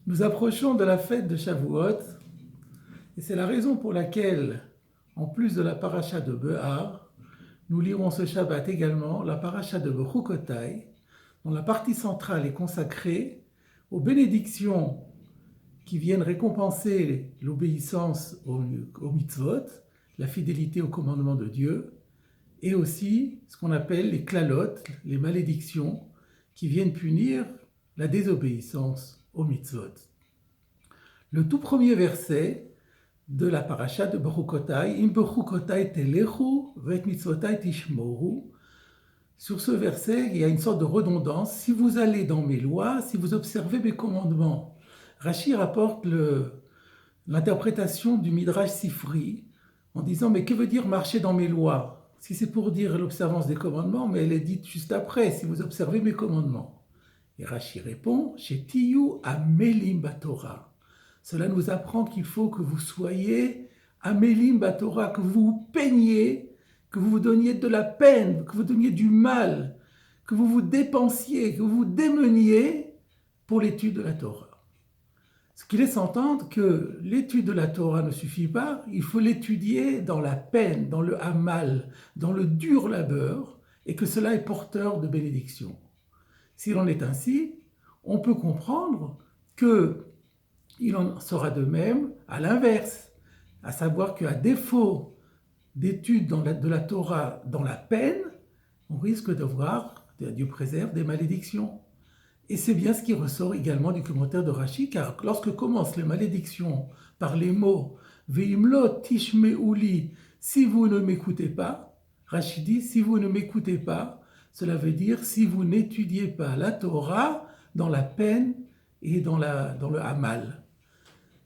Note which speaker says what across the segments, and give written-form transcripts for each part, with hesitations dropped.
Speaker 1: Nous approchons de la fête de Shavuot et c'est la raison pour laquelle, en plus de la paracha de Behar, nous lirons ce Shabbat également la paracha de Bechukotai, dont la partie centrale est consacrée aux bénédictions qui viennent récompenser l'obéissance aux mitzvot, la fidélité au commandement de Dieu, et aussi ce qu'on appelle les klalot, les malédictions, qui viennent punir la désobéissance aux mitzvot. Le tout premier verset de la paracha de Bechukotai, Im Bechukotai telechu vet mitzvotai tishmoru. Sur ce verset, il y a une sorte de redondance. Si vous allez dans mes lois, si vous observez mes commandements. Rashi rapporte l'interprétation du Midrash Sifri en disant mais que veut dire marcher dans mes lois? Si c'est pour dire l'observance des commandements, mais elle est dite juste après, si vous observez mes commandements. Et Rashi répond, chez Tiyu Amelim Batorah. Cela nous apprend qu'il faut que vous soyez Amelim Batorah, que vous vous peigniez, que vous vous donniez de la peine, que vous donniez du mal, que vous vous dépensiez, que vous vous démeniez pour l'étude de la Torah. Ce qui laisse entendre que l'étude de la Torah ne suffit pas, il faut l'étudier dans la peine, dans le hamal, dans le dur labeur, et que cela est porteur de bénédiction. S'il en est ainsi, on peut comprendre qu'il en sera de même à l'inverse, à savoir qu'à défaut d'études de la Torah dans la peine, on risque de voir, Dieu préserve, des malédictions. Et c'est bien ce qui ressort également du commentaire de Rashi, car lorsque commencent les malédictions par les mots Veimlo tishmeuli, si vous ne m'écoutez pas, Rashi dit si vous ne m'écoutez pas, cela veut dire si vous n'étudiez pas la Torah dans la peine et dans le hamal.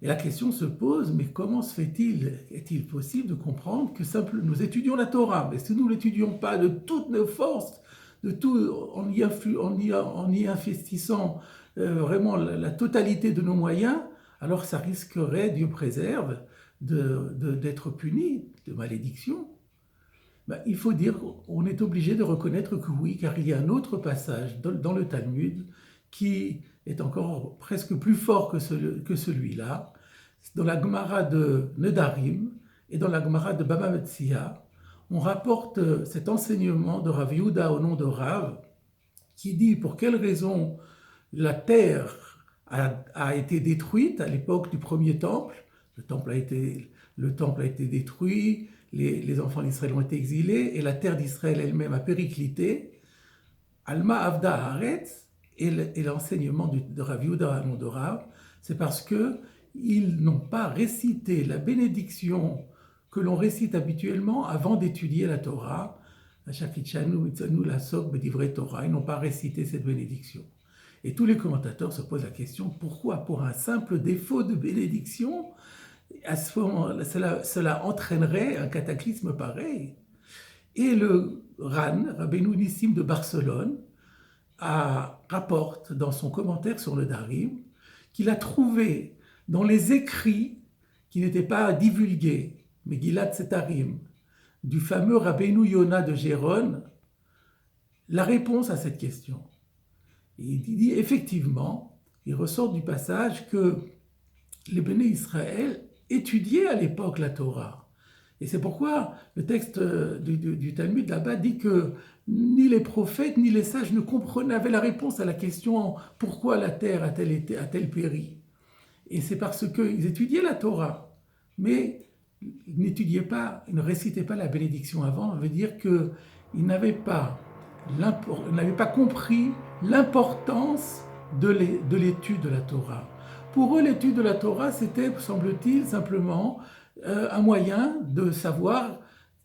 Speaker 1: Et la question se pose, mais comment se fait-il, est-il possible de comprendre que nous étudions la Torah, mais si nous ne l'étudions pas de toutes nos forces, de tout, en y investissant vraiment la totalité de nos moyens, alors ça risquerait, Dieu préserve, d'être puni, de malédiction. Ben, il faut dire qu'on est obligé de reconnaître que oui, car il y a un autre passage dans le Talmud qui est encore presque plus fort que celui-là, dans la Gemara de Nedarim et dans la Gemara de Baba Metzia. On rapporte cet enseignement de Rav Yehuda au nom de Rav, qui dit pour quelle raison la terre a été détruite à l'époque du premier temple. Le temple a été détruit, les enfants d'Israël ont été exilés, et la terre d'Israël elle-même a périclité. Alma Avda Haaretz, et l'enseignement de Rav Yehuda au nom de Rav, c'est parce qu'ils n'ont pas récité la bénédiction que l'on récite habituellement avant d'étudier la Torah. Ils n'ont pas récité cette bénédiction. Et tous les commentateurs se posent la question, pourquoi pour un simple défaut de bénédiction, à ce moment, cela entraînerait un cataclysme pareil? Et le Ran, Rabbeinu Nissim de Barcelone, rapporte dans son commentaire sur le Darim qu'il a trouvé dans les écrits qui n'étaient pas divulgués, Megillat Setarim, du fameux Rabbeinu Yona de Gérone, la réponse à cette question. Et il dit effectivement, il ressort du passage que les Béné Israël étudiaient à l'époque la Torah. Et c'est pourquoi le texte du Talmud là-bas dit que ni les prophètes ni les sages ne comprenaient la réponse à la question pourquoi la terre a-t-elle péri. Et c'est parce qu'ils étudiaient la Torah, mais ils ne récitaient pas la bénédiction avant. Ça veut dire qu'ils n'avaient pas compris l'importance de l'étude de la Torah. Pour eux, l'étude de la Torah, c'était, semble-t-il, simplement un moyen de savoir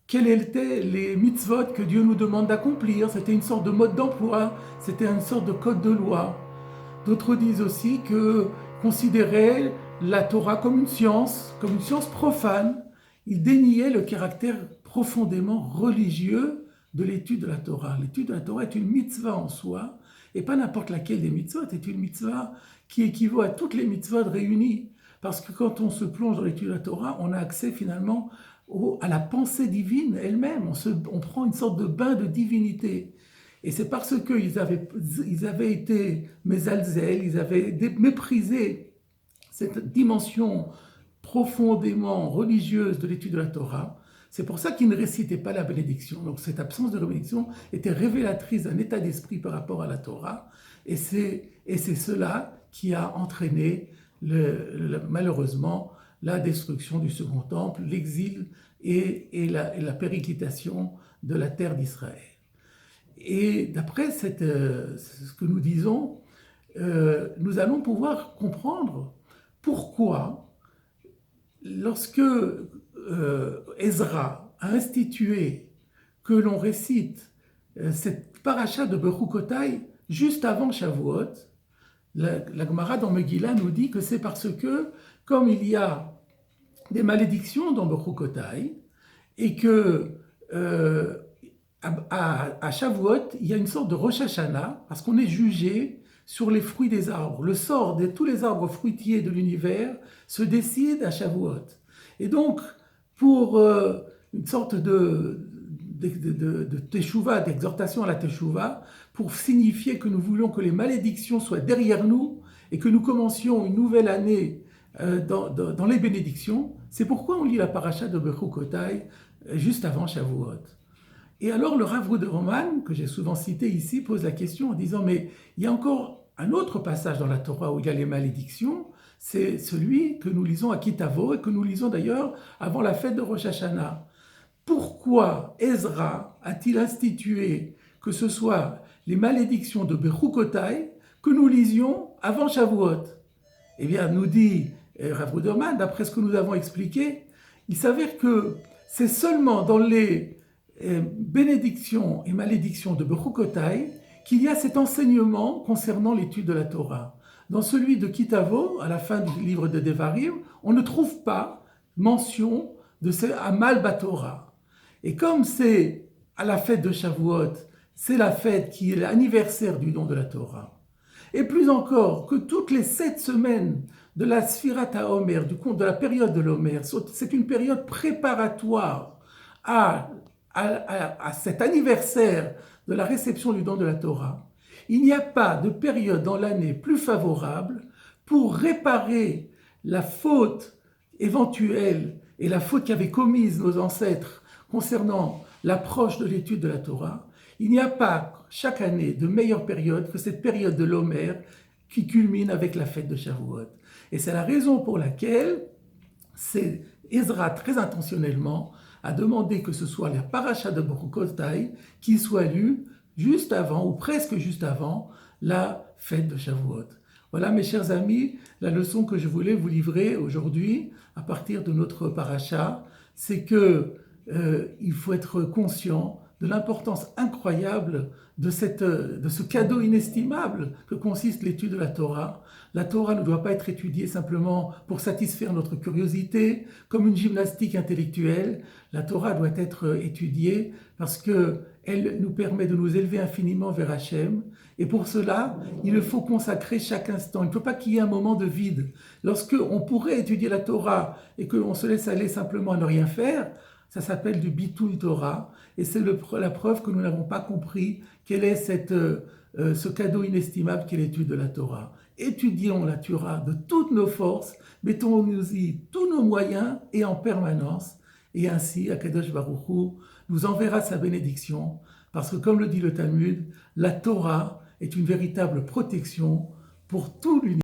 Speaker 1: quels étaient les mitzvot que Dieu nous demande d'accomplir. C'était une sorte de mode d'emploi, c'était une sorte de code de loi. D'autres disent aussi que considéraient la Torah comme une science profane. Ils déniaient le caractère profondément religieux de l'étude de la Torah. L'étude de la Torah est une mitzvah en soi, et pas n'importe laquelle des mitzvot, c'est une mitzvah qui équivaut à toutes les mitzvot réunies. Parce que quand on se plonge dans l'étude de la Torah, on a accès finalement à la pensée divine elle-même. On prend une sorte de bain de divinité. Et c'est parce qu'ils avaient été mésalzel, ils avaient méprisé cette dimension profondément religieuse de l'étude de la Torah. C'est pour ça qu'il ne récitait pas la bénédiction. Donc cette absence de bénédiction était révélatrice d'un état d'esprit par rapport à la Torah. Et c'est cela qui a entraîné malheureusement la destruction du Second Temple, l'exil et la périclitation de la terre d'Israël. Et d'après ce que nous disons, nous allons pouvoir comprendre pourquoi, lorsque Ezra a institué que l'on récite cette paracha de Bechukotai juste avant Shavuot, la Gemara dans Megillah nous dit que c'est parce que, comme il y a des malédictions dans Bechukotai, et que à Shavuot, il y a une sorte de Rosh Hashanah, parce qu'on est jugé sur les fruits des arbres. Le sort de tous les arbres fruitiers de l'univers se décide à Shavuot. Et donc, pour une sorte de teshuva, d'exhortation à la teshuva, pour signifier que nous voulons que les malédictions soient derrière nous et que nous commencions une nouvelle année dans les bénédictions, c'est pourquoi on lit la paracha de Bechukotai juste avant Shavuot. Et alors le Rav Ruderman, que j'ai souvent cité ici, pose la question en disant « Mais il y a encore un autre passage dans la Torah où il y a les malédictions, c'est celui que nous lisons à Kitavo et que nous lisons d'ailleurs avant la fête de Rosh Hashanah. Pourquoi Ezra a-t-il institué que ce soit les malédictions de Bechukotai que nous lisions avant Shavuot ?» Eh bien, nous dit Rav Ruderman, d'après ce que nous avons expliqué, il s'avère que c'est seulement dans les bénédictions et malédictions de Bechukotai qu'il y a cet enseignement concernant l'étude de la Torah. Dans celui de Kitavo, à la fin du livre de Devarim, on ne trouve pas mention de ce Amal Batorah. Et comme c'est à la fête de Shavuot, c'est la fête qui est l'anniversaire du don de la Torah. Et plus encore, que toutes les 7 semaines de la Sfirat HaOmer, du compte de la période de l'Omer, c'est une période préparatoire à cet anniversaire de la réception du don de la Torah. Il n'y a pas de période dans l'année plus favorable pour réparer la faute éventuelle et la faute qu'avaient commise nos ancêtres concernant l'approche de l'étude de la Torah. Il n'y a pas chaque année de meilleure période que cette période de l'Omer qui culmine avec la fête de Shavuot. Et c'est la raison pour laquelle c'est Ezra, très intentionnellement, a demandé que ce soit la paracha de Bechukotai qui soit lue juste avant, ou presque juste avant, la fête de Shavuot. Voilà, mes chers amis, la leçon que je voulais vous livrer aujourd'hui, à partir de notre paracha, c'est que il faut être conscient de l'importance incroyable de ce cadeau inestimable que consiste l'étude de la Torah. La Torah ne doit pas être étudiée simplement pour satisfaire notre curiosité, comme une gymnastique intellectuelle. La Torah doit être étudiée parce qu'elle nous permet de nous élever infiniment vers Hachem. Et pour cela, il faut consacrer chaque instant. Il ne faut pas qu'il y ait un moment de vide. Lorsque on pourrait étudier la Torah et qu'on se laisse aller simplement à ne rien faire, ça s'appelle du bitul Torah, et c'est la preuve que nous n'avons pas compris quel est ce cadeau inestimable qu'est l'étude de la Torah. Étudions la Torah de toutes nos forces, mettons-nous-y tous nos moyens et en permanence, et ainsi, Akadosh Baruch Hu nous enverra sa bénédiction, parce que comme le dit le Talmud, la Torah est une véritable protection pour tout l'univers.